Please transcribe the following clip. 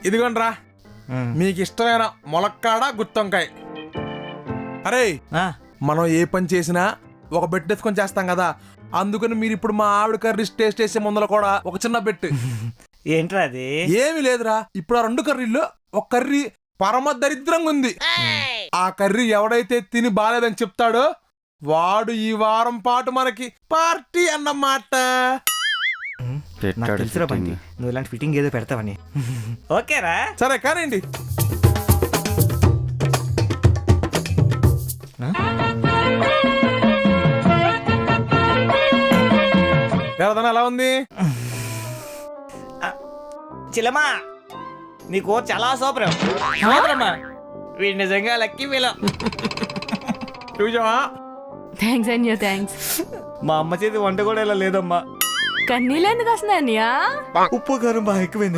ఇదిగోండ్రా మీకు ఇష్టమైన ములక్కాడ గుత్తొంకాయ. అరే మనం ఏ పని చేసినా ఒక బెట్ వేసుకొని చేస్తాం కదా, అందుకని మీరు ఇప్పుడు మా ఆవిడ కర్రీ టేస్ట్ చేసే ముందర కూడా ఒక చిన్న బెట్. ఏంట్రా అది? ఏమి లేదురా, ఇప్పుడు ఆ 2 కర్రీల్లో ఒక కర్రీ పరమ దరిద్రంగా ఉంది. ఆ కర్రీ ఎవడైతే తిని బాలేదని చెప్తాడో వాడు ఈ వారం పాటు మనకి పార్టీ అన్నమాట. నాకు తెలుసురా బండి, నువ్వు ఇలాంటి ఫిట్టింగ్ ఏదో పెడతావని. ఓకేరా, సరే కానివ్వండి. ఎవరిదన్నా ఎలా ఉంది? చిలమా నీకు చాలా సూపర్. వీడు నిజంగా లక్కీ వీలో. చూసావా? థ్యాంక్స్ అన్య, థ్యాంక్స్. మా అమ్మ చేతి వంట కూడా ఇలా లేదమ్మా. కన్నీళ్ళు ఎందుకు వస్తున్నాయి అన్నయ్య? ఉప్పు కారం బాగా ఎక్కువైంది.